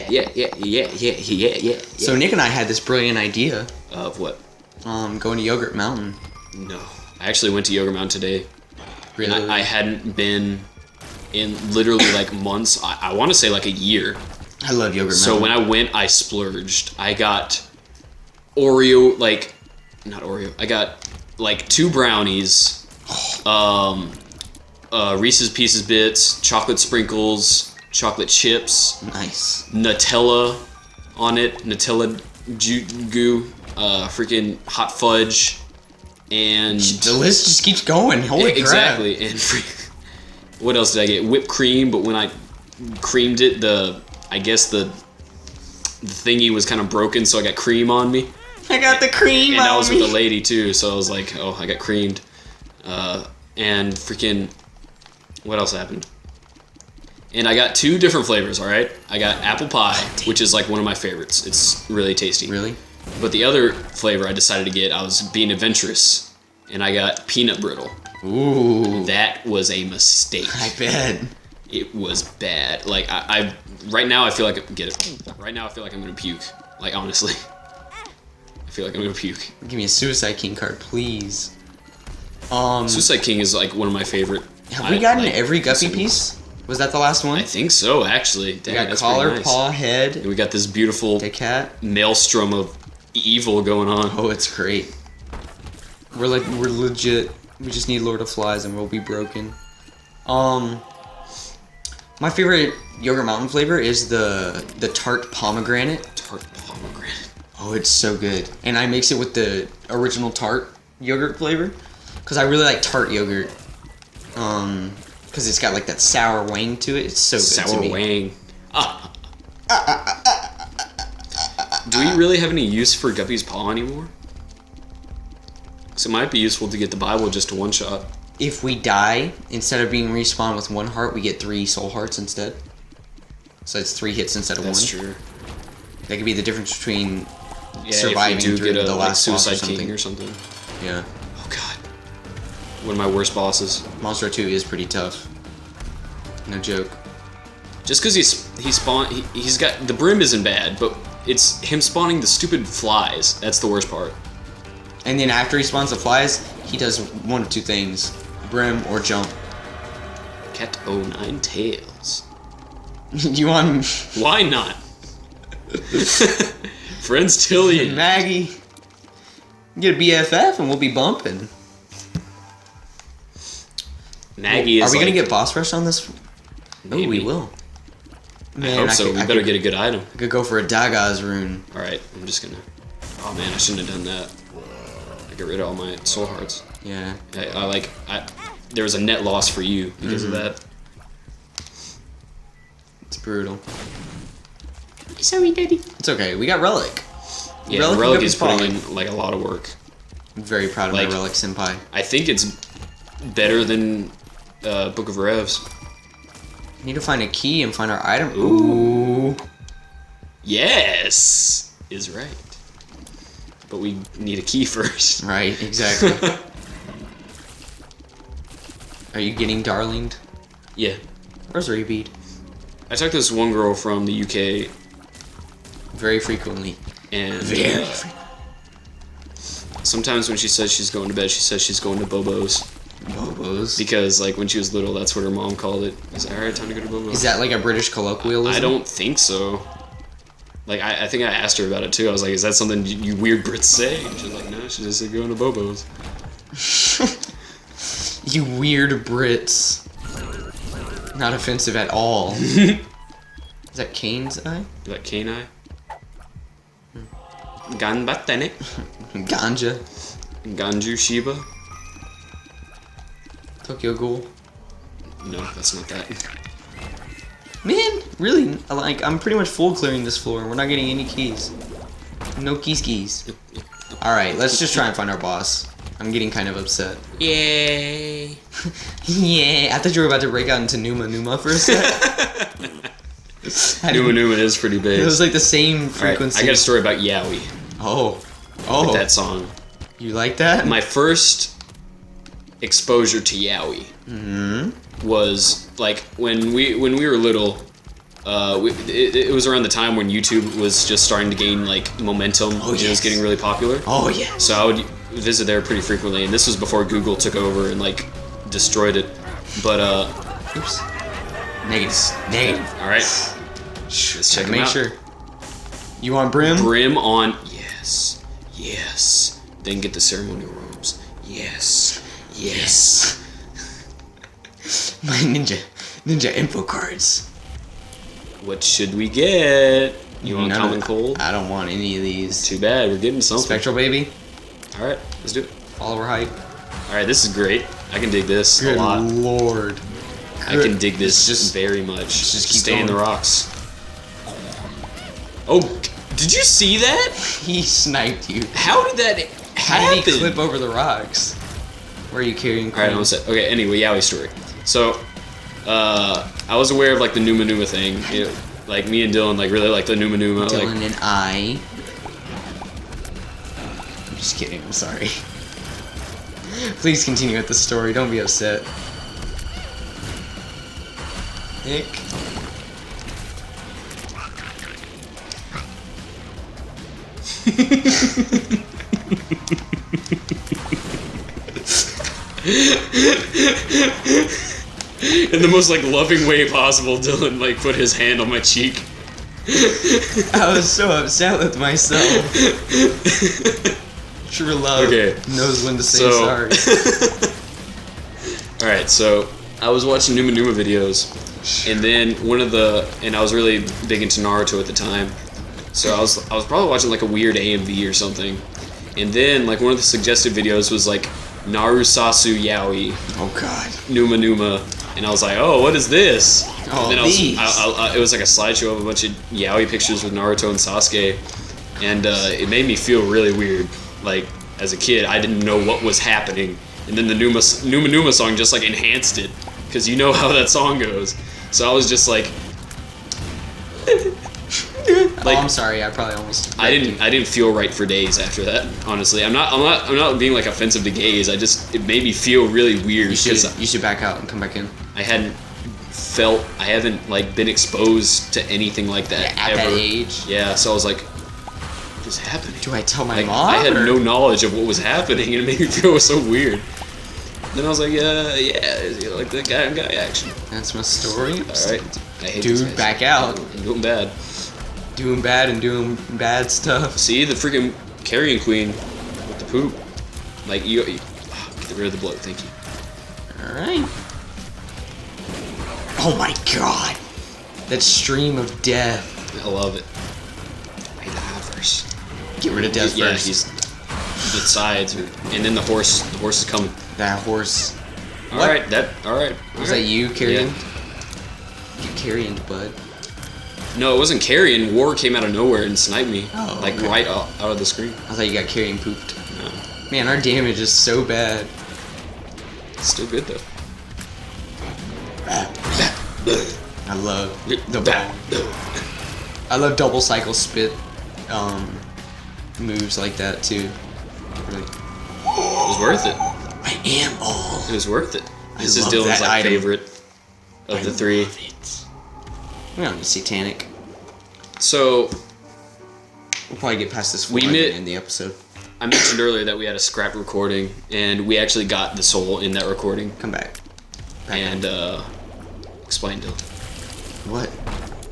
Yeah. So Nick and I had this brilliant idea Of what? going to Yogurt Mountain. No. I actually went to Yogurt Mountain today. Really? And I hadn't been in literally like months. I want to say like a year. I love Yogurt Mountain. So when I went, I splurged. I got Oreo, not Oreo. I got like 2 brownies, Reese's Pieces Bits, chocolate sprinkles, chocolate chips, Nice. Nutella on it, Nutella goo, freaking hot fudge, and The list just keeps going. Holy crap. exactly. And what else did I get? Whipped cream, but when I creamed it, I guess the thingy was kind of broken, so I got cream on me. I got the cream And on I was me. with a lady too, so I was like, oh, I got creamed. And freaking, what else happened? And I got 2 different flavors, alright? I got apple pie, which is like one of my favorites. It's really tasty. Really? But the other flavor I decided to get, I was being adventurous, and I got peanut brittle. Ooh. That was a mistake. I bet. It was bad. Like, I right now I feel like, right now I feel like I'm gonna puke. Like, honestly. I feel like I'm gonna puke. Give me a Suicide King card, please. Suicide King is like one of my favorite. Have we gotten every Guppy piece? Was that the last one? I think so, actually. Dang, We got that's collar, pretty nice. paw, head, And we got this beautiful the cat. maelstrom of evil going on. Oh, it's great. We're legit. We just need Lord of Flies and we'll be broken. My favorite Yogurt Mountain flavor is the tart pomegranate. Tart pomegranate. Oh, it's so good. And I mix it with the original tart yogurt flavor because I really like tart yogurt. Because it's got like that sour wang to it. It's so good to Sour me. wang. Do we really have any use for Guppy's paw anymore? So it might be useful to get the Bible just to one shot. If we die, instead of being respawned with 1 heart, we get 3 soul hearts instead. So it's 3 hits instead of 1. That's true. That could be the difference between Yeah, surviving if we do through get a the last boss Suicide or something. King or something. Yeah. Oh god. One of my worst bosses. Monster 2 is pretty tough. No joke. Just because he's got the brim isn't bad, but it's him spawning the stupid flies. That's the worst part. And then after he spawns the flies, he does one of 2 things. Brim or jump. Cat O9 tails. You want Why not? Friends Tillian. Maggie? Get a BFF and we'll be bumping. Maggie is Are we gonna like, get boss rush on this? Oh, Maybe. we will. I hope so. We better get a good item. I could go for a Dagaz rune. Alright, I'm just gonna... Oh man, I shouldn't have done that. I get rid of all my soul hearts. Yeah. There was a net loss for you because of that. It's brutal. Sorry, Daddy. It's okay. We got Relic. Yeah, Relic Relic and is Guppy's putting in like a lot of work. I'm very proud of Like- my Relic senpai. I think it's better than Book of Revs. Need to find a key and find our item. Ooh. Yes, is right. But we need a key first. Right, exactly. Are you getting darlinged? Yeah. Rosary bead. I talked to this one girl from the UK, Very frequently. and Very sometimes when she says she's going to bed, she says she's going to Bobo's. Bobos. Because like when she was little, that's what her mom called it. Is it alright, time to go to Bobo's? Is that like a British colloquialism? I don't think so. Like I think I asked her about it too. I was like, "Is that something you weird Brits say?" And she's like, "No, she just said going to Bobo's." You weird Brits. Not offensive at all. Is that Kane's eye? Is that Kane Eye? Ganbatene? Ganja. Ganju Shiba? Tokyo Ghoul. No, that's not that. Man, really? Like, I'm pretty much full clearing this floor. We're not getting any keys. No keys. Alright, let's just try and find our boss. I'm getting kind of upset. Yay! Yeah, I thought you were about to break out into Numa for a sec. Numa is pretty big. It was like the same Alright, frequency. I got a story about Yaoi. Oh. With that song. You like that? My first exposure to Yaoi was like when we were little. it was around the time when YouTube was just starting to gain like momentum. Oh, and it was yes. getting really popular. Oh yeah. So I would visit there pretty frequently, and this was before Google took over and like destroyed it. But Oops. Negative. all right, let's check them Make out. sure. You want Brim? Brim on, yes. Then get the ceremonial robes, yes. My ninja info cards. What should we get? You want None of common it. cold? I don't want any of these. Too bad, we're getting something. Spectral baby. All right, let's do it. Follower hype. All right, this is great. I can dig this Good a lot. lord. I can dig this Just- very much. just keep stay in the going. rocks. Oh, did you see that? He sniped you. How did that How happen? did he clip over the rocks? Where are you carrying? All right, I'm set. Okay, anyway, Yaoi story. So, I was aware of like the Numa Numa thing. Like me and Dylan like really like the Numa Numa. Like, Dylan and I. I'm just kidding. I'm sorry. Please continue with the story. Don't be upset. Nick. in the most like loving way possible, Dylan like put his hand on my cheek. I was so upset with myself. True love Okay. knows when to say So- sorry. All right, so I was watching Numa Numa videos, and then and I was really big into Naruto at the time, so I was probably watching like a weird AMV or something, and then like one of the suggested videos was like Narusasu Yaoi Oh god. Numa Numa, and I was like, oh, what is this? Oh, and then these. it was like a slideshow of a bunch of Yaoi pictures with Naruto and Sasuke, and it made me feel really weird. Like as a kid, I didn't know what was happening. And then the Numa Numa song just like enhanced it, because you know how that song goes. So I was just like, Oh, I'm sorry. I probably almost. I didn't feel right for days after that. Honestly, I'm not being like offensive to gays. it made me feel really weird because You should back out and come back in. I haven't like been exposed to anything like that At ever. that age. Yeah, so I was like, what is happening? Do I tell my Like, mom? I had or- no knowledge of what was happening, and it made me feel so weird. Then I was like, yeah, like that guy on guy action. That's my story. All right, I hate this Dude, guy. back out. I'm doing bad. Doing bad and doing bad stuff. See the freaking carrion queen with the poop. Like you get rid of the bloat. Thank you. All right. Oh my god. That stream of death. I love it. I hate the hot verse. Get rid of death Yeah, first. he's the sides, and then the horse. The horse is coming. That horse. All What? right, all right. Was that you carrying? You carrying, bud. No, it wasn't carrion. War came out of nowhere and sniped me, Oh, like okay. right out of the screen. I thought you got carrying pooped. No, Man, our damage is so bad. it's still good though. I love I love double cycle spit moves like that too. Really. It was worth it. I am all. It was worth it. I This is love Dylan's that like item. favorite of the three. Love it. We're on the satanic. So We'll probably get past this We one met- in the episode. I mentioned earlier that we had a scrap recording, and we actually got the soul in that recording. Come back. Back And up. explain, Dylan, What?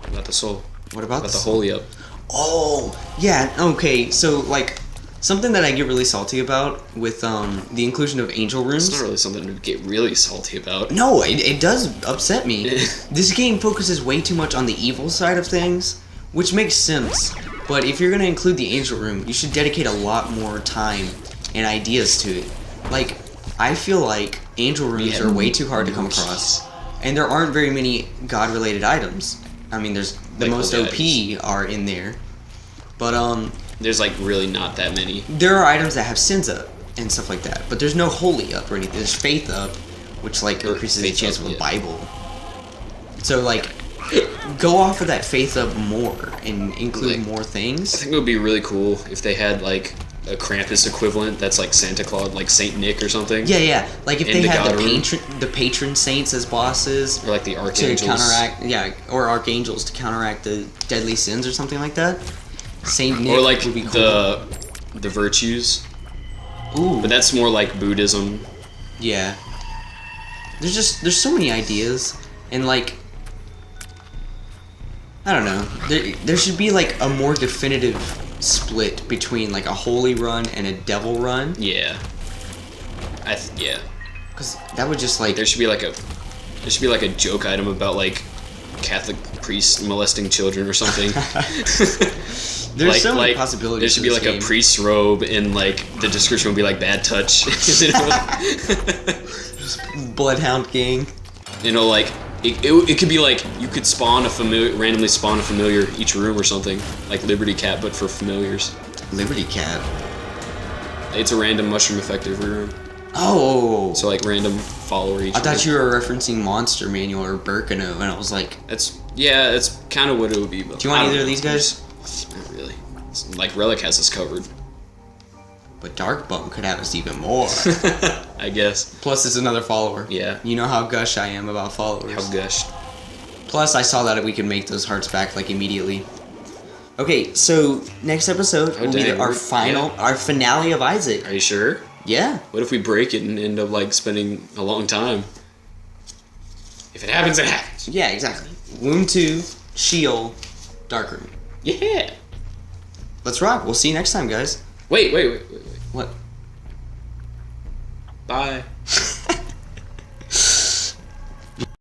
about the soul, What about about the this? holy up. Oh, yeah. Okay, so like something that I get really salty about with the inclusion of angel It's runes. not really something to get really salty about. No, it does upset me. This game focuses way too much on the evil side of things, which makes sense. But if you're gonna include the angel rune, you should dedicate a lot more time and ideas to it. Like, I feel like angel runes are way too hard to come across, and there aren't very many god-related items. I mean, there's the Like most holy OP are in there, but There's like really not that many. there are items that have sins up and stuff like that. But there's no holy up or anything. There's faith up, which like Or increases the faith chance up, of a yeah. Bible. So like, go off of that faith up more and include Like, more I things. think it would be really cool if they had like a Krampus equivalent that's like Santa Claus, like Saint Nick or something. Yeah. Like if In they the had God Room. the patron saints as bosses Or like the to Archangels. counteract, or archangels to counteract the deadly sins or something like that. Saint Nick Or like would be cool. the virtues. Ooh, But that's more like Buddhism. yeah. There's so many ideas, and like, I don't know. There should be like a more definitive split between like a holy run and a devil run, Yeah. Yeah. because that would just like There should be like a joke item about like Catholic priests molesting children or something. there's so many possibilities. There should be for like this a game. priest's robe, and like the description would be like bad touch. Bloodhound gang. You know, like it could be like you could randomly spawn a familiar each room or something, like Liberty Cat, but for familiars. Liberty Cat. It's a random mushroom effect every room, Oh, so like random follower each. I thought room. you were referencing Monster Manual or Birkenau, and I was like, That's kind of what it would be. But do you want I don't either of know. these guys? Not really. Like Relic has us covered. But Darkbone could have us even more. I guess. Plus, it's another follower. Yeah. You know how gush I am about followers. How gushed. Plus, I saw that we could make those hearts back like immediately. Okay, so next episode will be dang, our our finale of Isaac. Are you sure? Yeah. What if we break it and end up like spending a long time? If it happens, it happens. Yeah, exactly. Womb 2, Sheol, Darkroom. Yeah. Let's rock. We'll see you next time, guys. Wait. What? Bye.